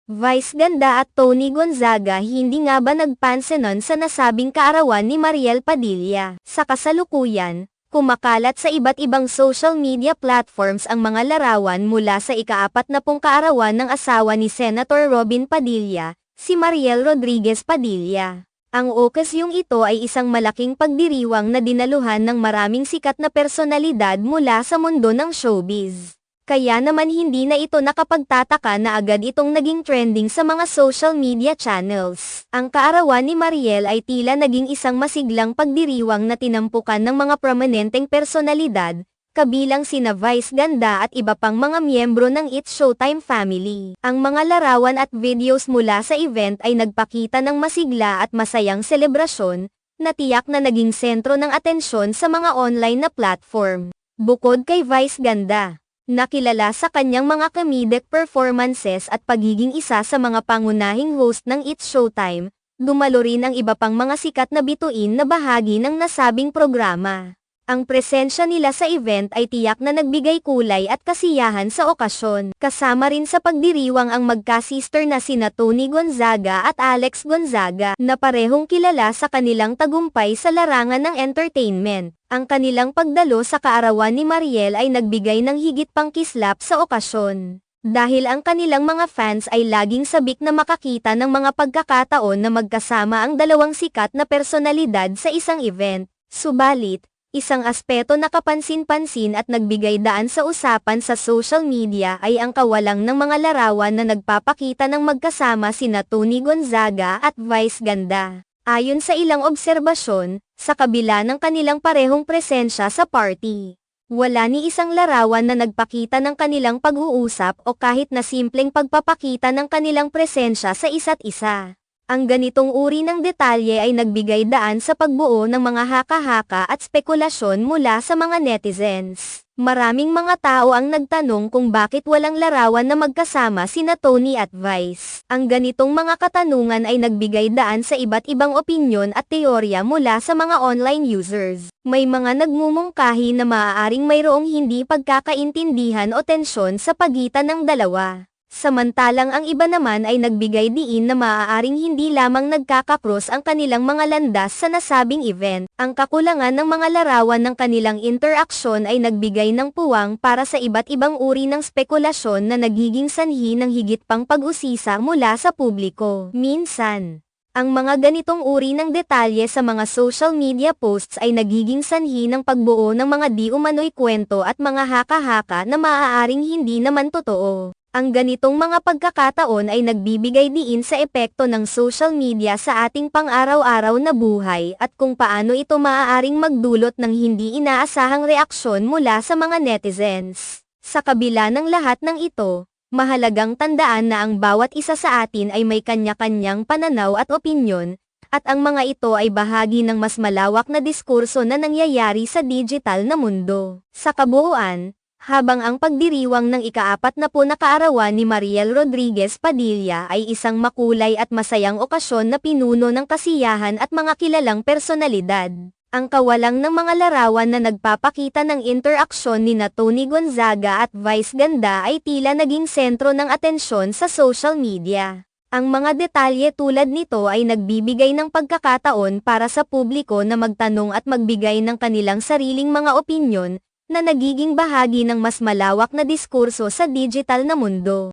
Vice ganda at Tony Gonzaga hindi nga ba nagpansinan sa nasabing kaarawan ni Mariel Padilla? Sa kasalukuyan, kumakalat sa iba't ibang social media platforms ang mga larawan mula sa ika-40 kaarawan ng asawa ni Senator Robin Padilla, si Mariel Rodriguez Padilla. Ang okasyong ito ay isang malaking pagdiriwang na dinaluhan ng maraming sikat na personalidad mula sa mundo ng showbiz. Kaya naman hindi na ito nakapagtataka na agad itong naging trending sa mga social media channels. Ang kaarawan ni Mariel ay tila naging isang masiglang pagdiriwang na tinampukan ng mga prominenteng personalidad, kabilang sina Vice Ganda at iba pang mga miyembro ng It's Showtime family. Ang mga larawan at videos mula sa event ay nagpakita ng masigla at masayang selebrasyon, na tiyak na naging sentro ng atensyon sa mga online na platform. Bukod kay Vice Ganda, nakilala sa kanyang mga comedic performances at pagiging isa sa mga pangunahing host ng It's Showtime, dumalo rin ang iba pang mga sikat na bituin na bahagi ng nasabing programa. Ang presensya nila sa event ay tiyak na nagbigay kulay at kasiyahan sa okasyon. Kasama rin sa pagdiriwang ang magka-sister na sina Tony Gonzaga at Alex Gonzaga, na parehong kilala sa kanilang tagumpay sa larangan ng entertainment. Ang kanilang pagdalo sa kaarawan ni Mariel ay nagbigay ng higit pang kislap sa okasyon. Dahil ang kanilang mga fans ay laging sabik na makakita ng mga pagkakataon na magkasama ang dalawang sikat na personalidad sa isang event. Subalit, isang aspeto na kapansin-pansin at nagbigay daan sa usapan sa social media ay ang kawalang ng mga larawan na nagpapakita ng magkasama sina Tony Gonzaga at Vice Ganda. Ayon sa ilang obserbasyon, sa kabila ng kanilang parehong presensya sa party, wala ni isang larawan na nagpakita ng kanilang pag-uusap o kahit na simpleng pagpapakita ng kanilang presensya sa isa't isa. Ang ganitong uri ng detalye ay nagbigay daan sa pagbuo ng mga haka-haka at spekulasyon mula sa mga netizens. Maraming mga tao ang nagtanong kung bakit walang larawan na magkasama sina Tony at Vice. Ang ganitong mga katanungan ay nagbigay daan sa iba't ibang opinyon at teorya mula sa mga online users. May mga nagmumungkahi na maaaring mayroong hindi pagkakaintindihan o tensyon sa pagitan ng dalawa. Samantalang ang iba naman ay nagbigay diin na maaaring hindi lamang nagkakakros ang kanilang mga landas sa nasabing event. Ang kakulangan ng mga larawan ng kanilang interaksyon ay nagbigay ng puwang para sa iba't ibang uri ng spekulasyon na nagiging sanhi ng higit pang pag-usisa mula sa publiko. Minsan, ang mga ganitong uri ng detalye sa mga social media posts ay nagiging sanhi ng pagbuo ng mga di umano'y kwento at mga haka-haka na maaaring hindi naman totoo. Ang ganitong mga pagkakataon ay nagbibigay diin sa epekto ng social media sa ating pang-araw-araw na buhay at kung paano ito maaaring magdulot ng hindi inaasahang reaksyon mula sa mga netizens. Sa kabila ng lahat ng ito, mahalagang tandaan na ang bawat isa sa atin ay may kanya-kanyang pananaw at opinyon, at ang mga ito ay bahagi ng mas malawak na diskurso na nangyayari sa digital na mundo. Sa kabuuan, habang ang pagdiriwang ng ika-40 na kaarawan ni Mariel Rodriguez Padilla ay isang makulay at masayang okasyon na pinuno ng kasiyahan at mga kilalang personalidad, ang kawalang ng mga larawan na nagpapakita ng interaksyon ni Tony Gonzaga at Vice Ganda ay tila naging sentro ng atensyon sa social media. Ang mga detalye tulad nito ay nagbibigay ng pagkakataon para sa publiko na magtanong at magbigay ng kanilang sariling mga opinyon, na nagiging bahagi ng mas malawak na diskurso sa digital na mundo.